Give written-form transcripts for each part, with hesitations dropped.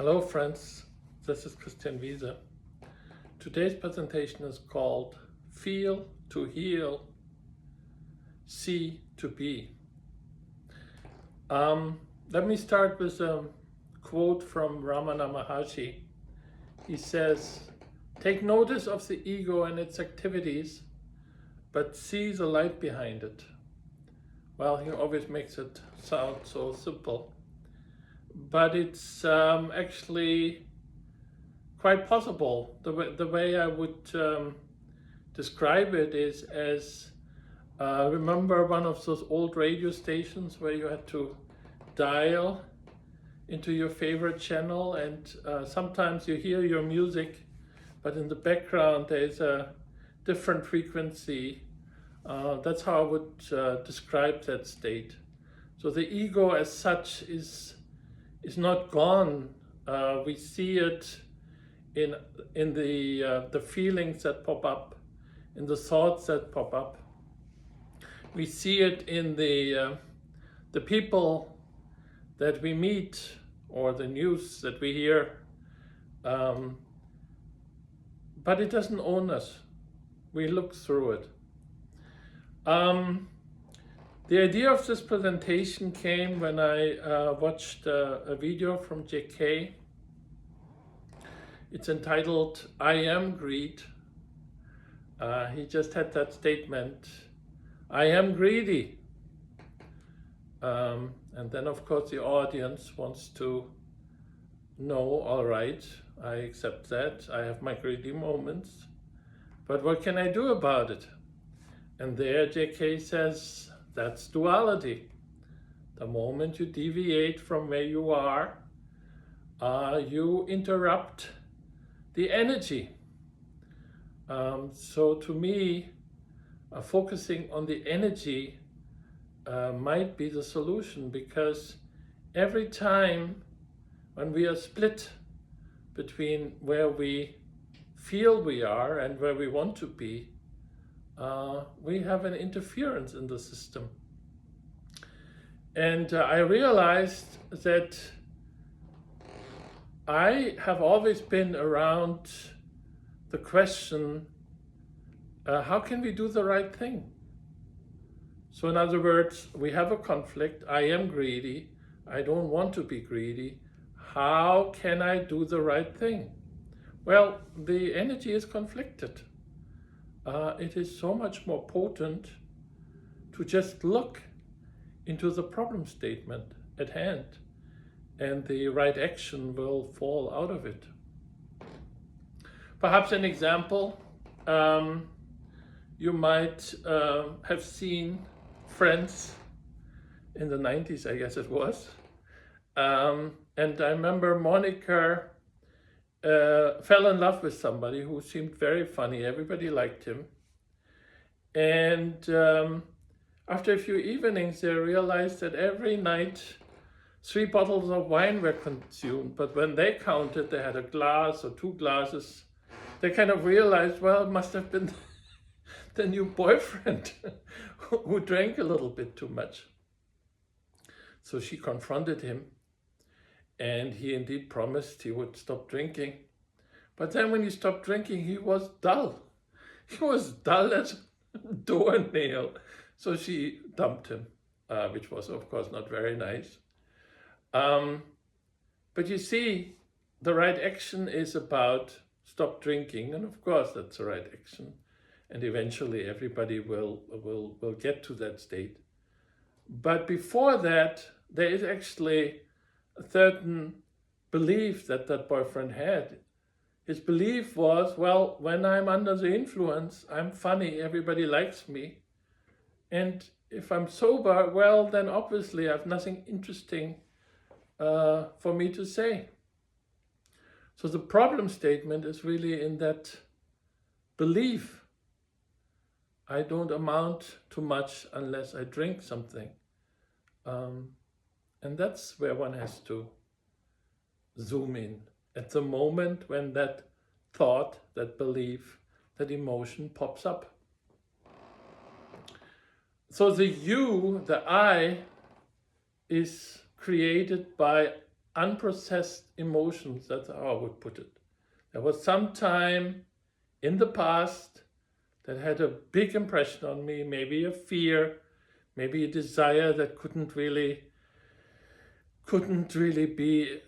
Hello friends, this is Christian Wiese. Today's presentation is called Feel to Heal, See to Be. Let me start with a quote from Ramana Maharshi. He says, "Take notice of the ego and its activities, but see the light behind it." Well, he always makes it sound so simple, but it's actually quite possible. The way I would describe it is as, remember one of those old radio stations where you had to dial into your favorite channel, and sometimes you hear your music, but in the background there's a different frequency. That's how I would describe that state. So the ego as such is not gone. We see it in the feelings that pop up, in the thoughts that pop up. We see it in the people that we meet or the news that we hear, but it doesn't own us. We look through it. The idea of this presentation came when I watched a video from JK. It's entitled, "I Am Greed." He just had that statement, "I am greedy." And then of course the audience wants to know, all right, I accept that, I have my greedy moments, but what can I do about it? And there JK says, that's duality. The moment you deviate from where you are, you interrupt the energy. So to me, focusing on the energy might be the solution, because every time when we are split between where we feel we are and where we want to be, we have an interference in the system. And I realized that I have always been around the question, how can we do the right thing? So in other words, we have a conflict. I am greedy. I don't want to be greedy. How can I do the right thing? Well, the energy is conflicted. It is so much more potent to just look into the problem statement at hand, and the right action will fall out of it. Perhaps an example, you might have seen Friends in the 90s, I guess it was. And I remember Monica fell in love with somebody who seemed very funny. Everybody liked him. And after a few evenings, they realized that every night 3 bottles of wine were consumed. But when they counted, they had a glass or 2 glasses. They kind of realized, well, it must have been the new boyfriend who drank a little bit too much. So she confronted him, and he indeed promised he would stop drinking. But then when he stopped drinking, he was dull. He was dull as a doornail. So she dumped him, which was of course not very nice. But you see, the right action is about stop drinking, and of course that's the right action. And eventually everybody will get to that state. But before that, there is actually a certain belief that that boyfriend had. His belief was, well, when I'm under the influence, I'm funny, everybody likes me. And if I'm sober, well, then obviously I have nothing interesting for me to say. So the problem statement is really in that belief. I don't amount to much unless I drink something. And that's where one has to zoom in at the moment when that thought, that belief, that emotion pops up. So the you, the I, is created by unprocessed emotions, that's how I would put it. There was some time in the past that had a big impression on me, maybe a fear, maybe a desire that couldn't really be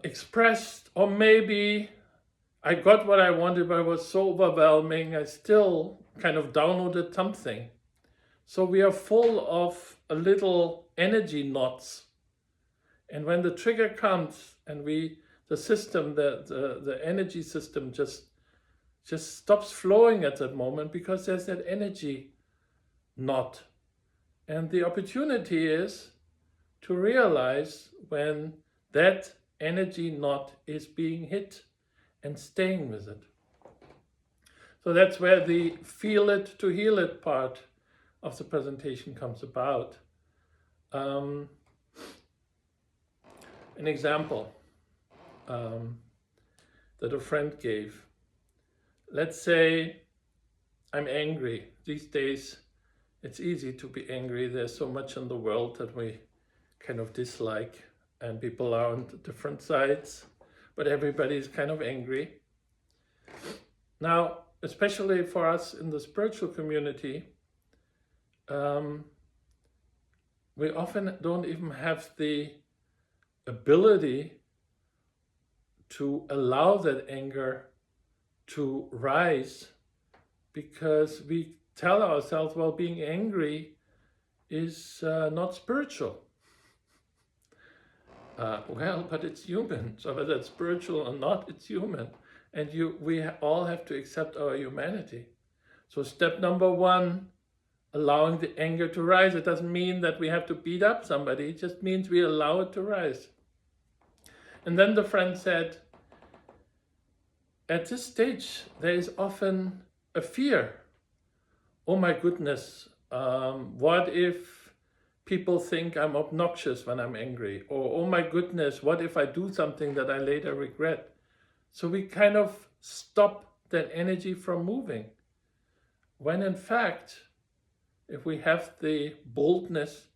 expressed, or maybe I got what I wanted, but it was so overwhelming, I still kind of downloaded something. So we are full of a little energy knots. And when the trigger comes and the system, the energy system just stops flowing at that moment because there's that energy knot. And the opportunity is to realize when that energy knot is being hit and staying with it. So that's where the feel it to heal it part of the presentation comes about. An example that a friend gave. Let's say I'm angry. These days it's easy to be angry. There's so much in the world that we kind of dislike, and people are on different sides, but everybody's kind of angry. Now, especially for us in the spiritual community, we often don't even have the ability to allow that anger to rise, because we tell ourselves, well, being angry is not spiritual. Well, but it's human. So whether it's spiritual or not, it's human. And we all have to accept our humanity. So step number one, allowing the anger to rise. It doesn't mean that we have to beat up somebody. It just means we allow it to rise. And then the friend said, at this stage, there is often a fear. Oh my goodness, what if people think I'm obnoxious when I'm angry? Or, oh my goodness, what if I do something that I later regret? So we kind of stop that energy from moving. When in fact, if we have the boldness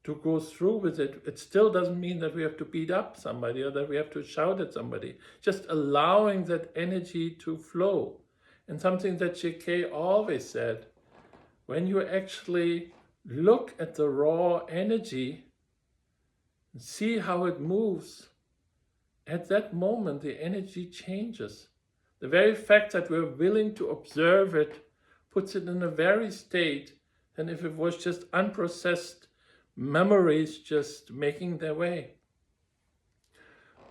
to go through with it, it still doesn't mean that we have to beat up somebody or that we have to shout at somebody. Just allowing that energy to flow. And something that JK always said, when you actually look at the raw energy and see how it moves, at that moment the energy changes. The very fact that we're willing to observe it puts it in a very state than if it was just unprocessed memories just making their way.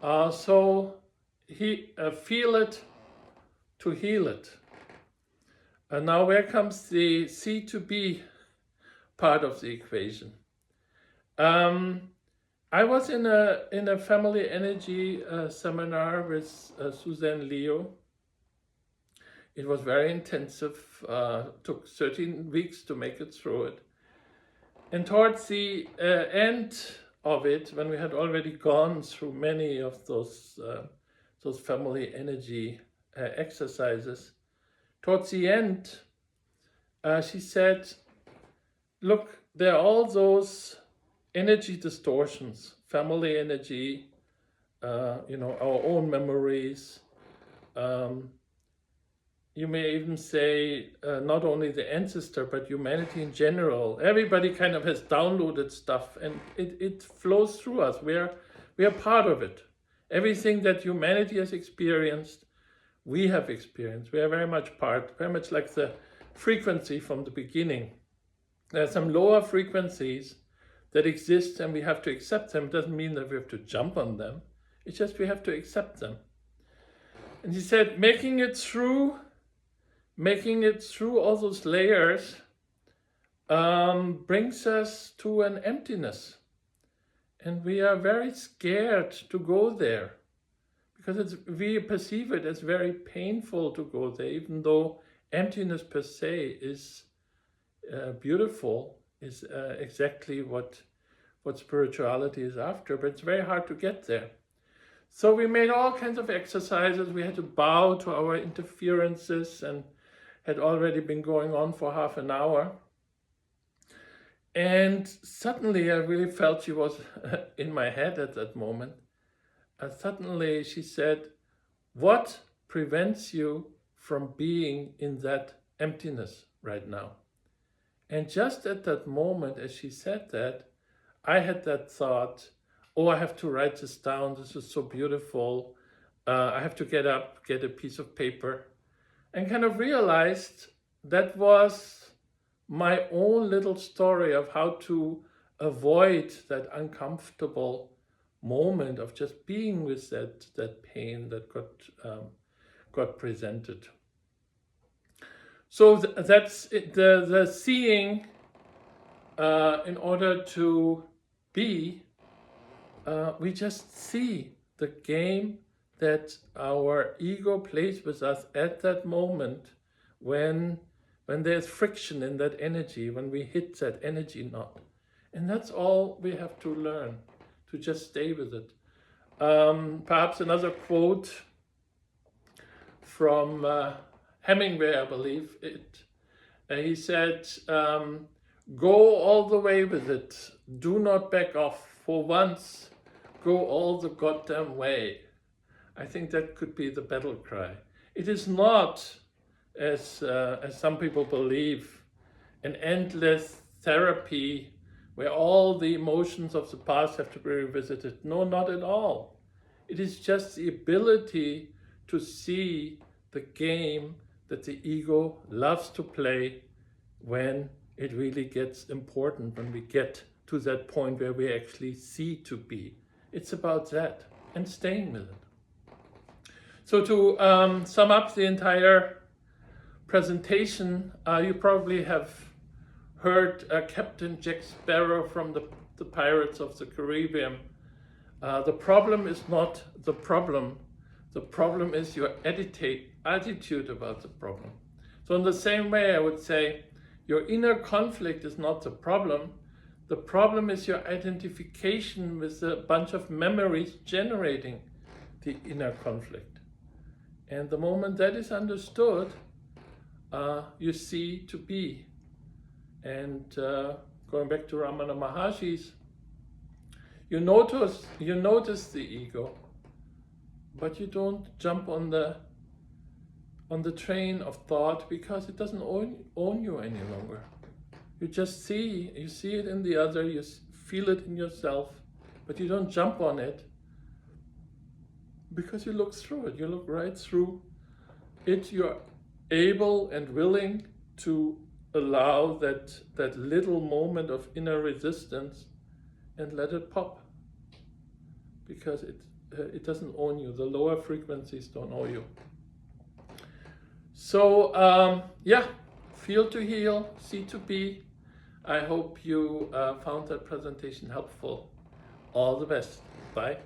So feel it to heal it. And now where comes the C to B part of the equation? I was in a family energy seminar with Suzanne Leo. It was very intensive, took 13 weeks to make it through it. And towards the end of it, when we had already gone through many of those family energy exercises, towards the end, she said, look, there are all those energy distortions, family energy, our own memories. You may even say not only the ancestor, but humanity in general. Everybody kind of has downloaded stuff, and it flows through us. We are part of it. Everything that humanity has experienced, we have experienced. We are very much very much like the frequency from the beginning. There are some lower frequencies that exist, and we have to accept them. It doesn't mean that we have to jump on them. It's just we have to accept them. And he said, making it through all those layers brings us to an emptiness. And we are very scared to go there, because we perceive it as very painful to go there, even though emptiness per se is beautiful, is exactly what spirituality is after, but it's very hard to get there. So we made all kinds of exercises. We had to bow to our interferences, and had already been going on for half an hour. And suddenly I really felt she was in my head at that moment. suddenly she said, what prevents you from being in that emptiness right now? And just at that moment, as she said that, I had that thought, oh, I have to write this down. This is so beautiful. I have to get up, get a piece of paper, and kind of realized that was my own little story of how to avoid that uncomfortable moment of just being with that pain that got presented. So that's it, the seeing in order to be, we just see the game that our ego plays with us at that moment when there's friction in that energy, when we hit that energy knot. And that's all we have to learn, to just stay with it. Perhaps another quote from Hemingway, I believe it. He said, go all the way with it. Do not back off. For once, go all the goddamn way. I think that could be the battle cry. It is not, as some people believe, an endless therapy where all the emotions of the past have to be revisited. No, not at all. It is just the ability to see the game that the ego loves to play when it really gets important, when we get to that point where we actually see to be. It's about that and staying with it. So to sum up the entire presentation, you probably have heard Captain Jack Sparrow from the Pirates of the Caribbean. The problem is not the problem. The problem is your attitude about the problem. So in the same way, I would say your inner conflict is not the problem. The problem is your identification with a bunch of memories generating the inner conflict. And the moment that is understood, you see to be. And going back to Ramana Maharshi's, you notice the ego, but you don't jump on the train of thought because it doesn't own you any longer. You just see it in the other, you feel it in yourself, but you don't jump on it because you look through it. You look right through it. You're able and willing to allow that little moment of inner resistance and let it pop, because it doesn't own you. The lower frequencies don't own you. So yeah, feel to heal, see to be. I hope you found that presentation helpful. All the best. Bye.